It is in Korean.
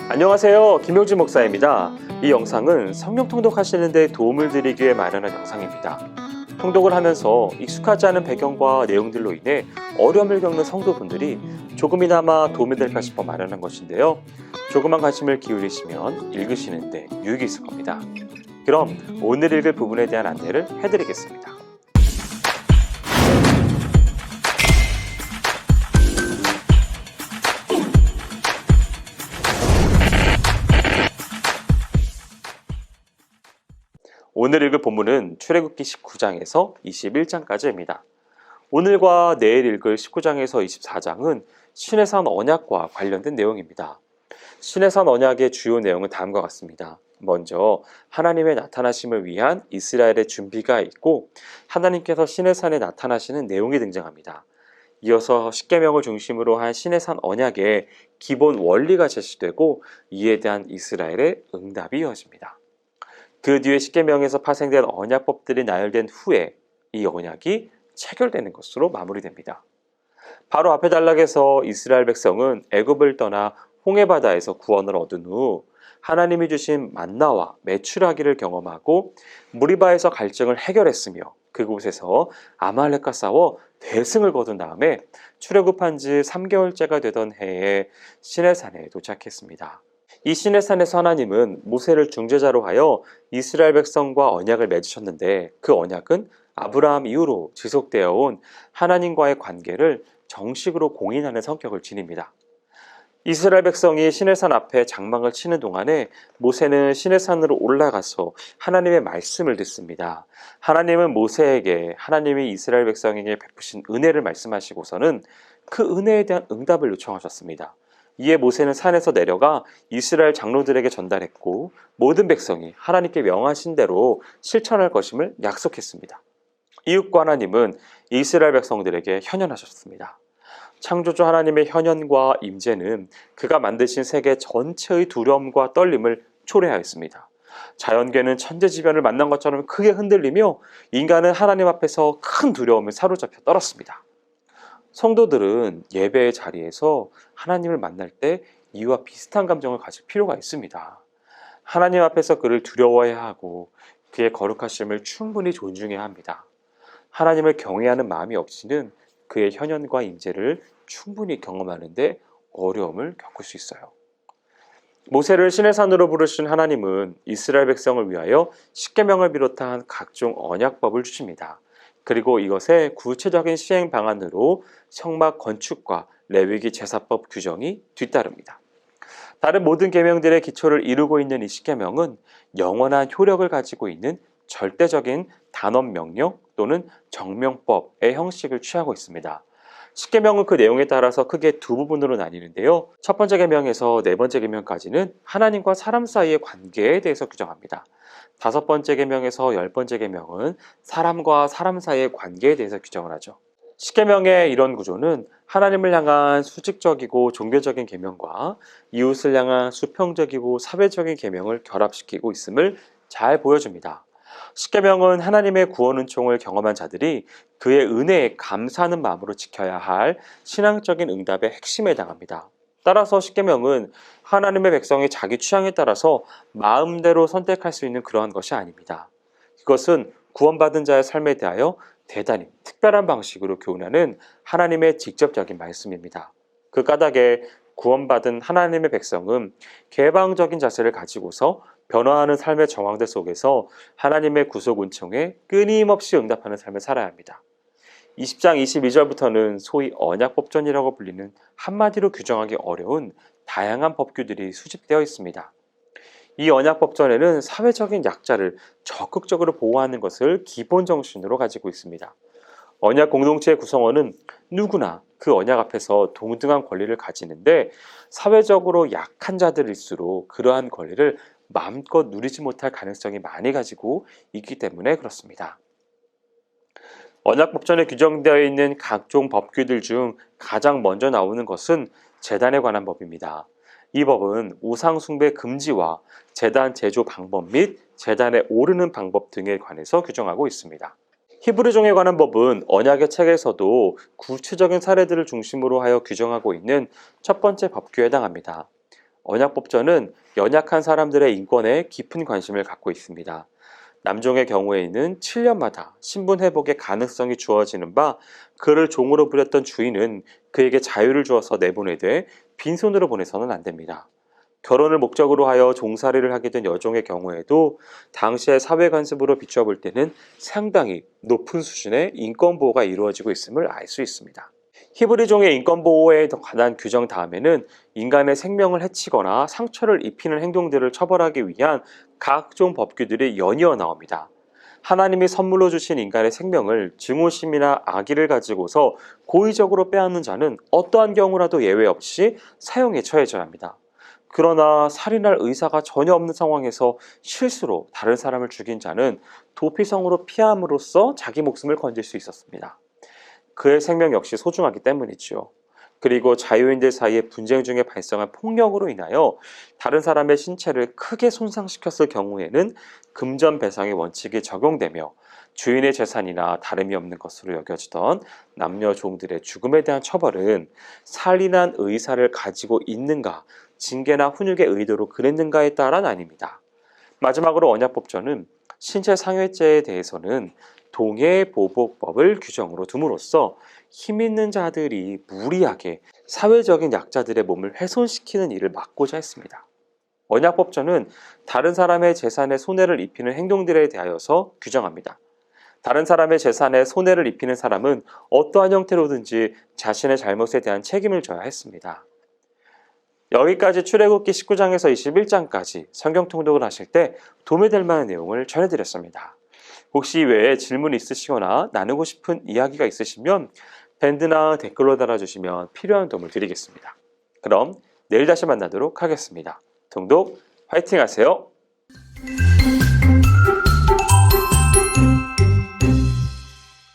안녕하세요. 김용진 목사입니다. 이 영상은 성경 통독하시는 데 도움을 드리기 위해 마련한 영상입니다. 통독을 하면서 익숙하지 않은 배경과 내용들로 인해 어려움을 겪는 성도분들이 조금이나마 도움이 될까 싶어 마련한 것인데요. 조금만 관심을 기울이시면 읽으시는 데 유익이 있을 겁니다. 그럼 오늘 읽을 부분에 대한 안내를 해드리겠습니다. 오늘 읽을 본문은 출애굽기 19장에서 21장까지입니다. 오늘과 내일 읽을 19장에서 24장은 시내산 언약과 관련된 내용입니다. 시내산 언약의 주요 내용은 다음과 같습니다. 먼저 하나님의 나타나심을 위한 이스라엘의 준비가 있고 하나님께서 시내산에 나타나시는 내용이 등장합니다. 이어서 십계명을 중심으로 한 시내산 언약의 기본 원리가 제시되고 이에 대한 이스라엘의 응답이 이어집니다. 그 뒤에 십계명에서 파생된 언약법들이 나열된 후에 이 언약이 체결되는 것으로 마무리됩니다. 바로 앞의 단락에서 이스라엘 백성은 애굽을 떠나 홍해바다에서 구원을 얻은 후 하나님이 주신 만나와 메추라기를 경험하고 무리바에서 갈증을 해결했으며 그곳에서 아말렉과 싸워 대승을 거둔 다음에 출애굽한 지 3개월째가 되던 해에 시내산에 도착했습니다. 이 시내산에서 하나님은 모세를 중재자로 하여 이스라엘 백성과 언약을 맺으셨는데 그 언약은 아브라함 이후로 지속되어 온 하나님과의 관계를 정식으로 공인하는 성격을 지닙니다. 이스라엘 백성이 시내산 앞에 장막을 치는 동안에 모세는 시내산으로 올라가서 하나님의 말씀을 듣습니다. 하나님은 모세에게 하나님이 이스라엘 백성에게 베푸신 은혜를 말씀하시고서는 그 은혜에 대한 응답을 요청하셨습니다. 이에 모세는 산에서 내려가 이스라엘 장로들에게 전달했고 모든 백성이 하나님께 명하신 대로 실천할 것임을 약속했습니다. 이웃과 하나님은 이스라엘 백성들에게 현현하셨습니다. 창조주 하나님의 현현과 임재는 그가 만드신 세계 전체의 두려움과 떨림을 초래하였습니다. 자연계는 천재지변을 만난 것처럼 크게 흔들리며 인간은 하나님 앞에서 큰 두려움에 사로잡혀 떨었습니다. 성도들은 예배의 자리에서 하나님을 만날 때 이와 비슷한 감정을 가질 필요가 있습니다. 하나님 앞에서 그를 두려워해야 하고 그의 거룩하심을 충분히 존중해야 합니다. 하나님을 경외하는 마음이 없이는 그의 현현과 임재를 충분히 경험하는데 어려움을 겪을 수 있어요. 모세를 시내산으로 부르신 하나님은 이스라엘 백성을 위하여 십계명을 비롯한 각종 언약법을 주십니다. 그리고 이것의 구체적인 시행 방안으로 성막 건축과 레위기 제사법 규정이 뒤따릅니다. 다른 모든 계명들의 기초를 이루고 있는 이 십계명은 영원한 효력을 가지고 있는 절대적인 단원 명령 또는 정명법의 형식을 취하고 있습니다. 십계명은 그 내용에 따라서 크게 두 부분으로 나뉘는데요. 첫 번째 계명에서 네 번째 계명까지는 하나님과 사람 사이의 관계에 대해서 규정합니다. 다섯 번째 계명에서 열 번째 계명은 사람과 사람 사이의 관계에 대해서 규정을 하죠. 십계명의 이런 구조는 하나님을 향한 수직적이고 종교적인 계명과 이웃을 향한 수평적이고 사회적인 계명을 결합시키고 있음을 잘 보여줍니다. 십계명은 하나님의 구원 은총을 경험한 자들이 그의 은혜에 감사하는 마음으로 지켜야 할 신앙적인 응답의 핵심에 해당합니다. 따라서 십계명은 하나님의 백성이 자기 취향에 따라서 마음대로 선택할 수 있는 그러한 것이 아닙니다. 그것은 구원받은 자의 삶에 대하여 대단히 특별한 방식으로 교훈하는 하나님의 직접적인 말씀입니다. 그 까닭에 구원받은 하나님의 백성은 개방적인 자세를 가지고서 변화하는 삶의 정황들 속에서 하나님의 구속 은총에 끊임없이 응답하는 삶을 살아야 합니다. 20장 22절부터는 소위 언약법전이라고 불리는 한마디로 규정하기 어려운 다양한 법규들이 수집되어 있습니다. 이 언약법전에는 사회적인 약자를 적극적으로 보호하는 것을 기본 정신으로 가지고 있습니다. 언약 공동체의 구성원은 누구나 그 언약 앞에서 동등한 권리를 가지는데 사회적으로 약한 자들일수록 그러한 권리를 마음껏 누리지 못할 가능성이 많이 가지고 있기 때문에 그렇습니다. 언약법전에 규정되어 있는 각종 법규들 중 가장 먼저 나오는 것은 제단에 관한 법입니다. 이 법은 우상 숭배 금지와 제단 제조 방법 및 제단에 오르는 방법 등에 관해서 규정하고 있습니다. 히브리종에 관한 법은 언약의 책에서도 구체적인 사례들을 중심으로 하여 규정하고 있는 첫 번째 법규에 해당합니다. 언약법전은 연약한 사람들의 인권에 깊은 관심을 갖고 있습니다. 남종의 경우에는 7년마다 신분 회복의 가능성이 주어지는 바 그를 종으로 부렸던 주인은 그에게 자유를 주어서 내보내되 빈손으로 보내서는 안 됩니다. 결혼을 목적으로 하여 종살이를 하게 된 여종의 경우에도 당시의 사회 관습으로 비춰볼 때는 상당히 높은 수준의 인권 보호가 이루어지고 있음을 알 수 있습니다. 히브리종의 인권 보호에 관한 규정 다음에는 인간의 생명을 해치거나 상처를 입히는 행동들을 처벌하기 위한 각종 법규들이 연이어 나옵니다. 하나님이 선물로 주신 인간의 생명을 증오심이나 악의를 가지고서 고의적으로 빼앗는 자는 어떠한 경우라도 예외 없이 사형에 처해져야 합니다. 그러나 살인할 의사가 전혀 없는 상황에서 실수로 다른 사람을 죽인 자는 도피성으로 피함으로써 자기 목숨을 건질 수 있었습니다. 그의 생명 역시 소중하기 때문이지요. 그리고 자유인들 사이의 분쟁 중에 발생한 폭력으로 인하여 다른 사람의 신체를 크게 손상시켰을 경우에는 금전 배상의 원칙이 적용되며 주인의 재산이나 다름이 없는 것으로 여겨지던 남녀 종들의 죽음에 대한 처벌은 살인한 의사를 가지고 있는가, 징계나 훈육의 의도로 그랬는가에 따라 나뉩니다. 마지막으로 언약법전은 신체 상해죄에 대해서는 동해보복법을 규정으로 둠으로써 힘있는 자들이 무리하게 사회적인 약자들의 몸을 훼손시키는 일을 막고자 했습니다. 언약법전은 다른 사람의 재산에 손해를 입히는 행동들에 대하여서 규정합니다. 다른 사람의 재산에 손해를 입히는 사람은 어떠한 형태로든지 자신의 잘못에 대한 책임을 져야 했습니다. 여기까지 출애굽기 19장에서 21장까지 성경 통독을 하실 때 도움이 될 만한 내용을 전해드렸습니다. 혹시 이외에 질문이 있으시거나 나누고 싶은 이야기가 있으시면 밴드나 댓글로 달아주시면 필요한 도움을 드리겠습니다. 그럼 내일 다시 만나도록 하겠습니다. 통독 화이팅 하세요.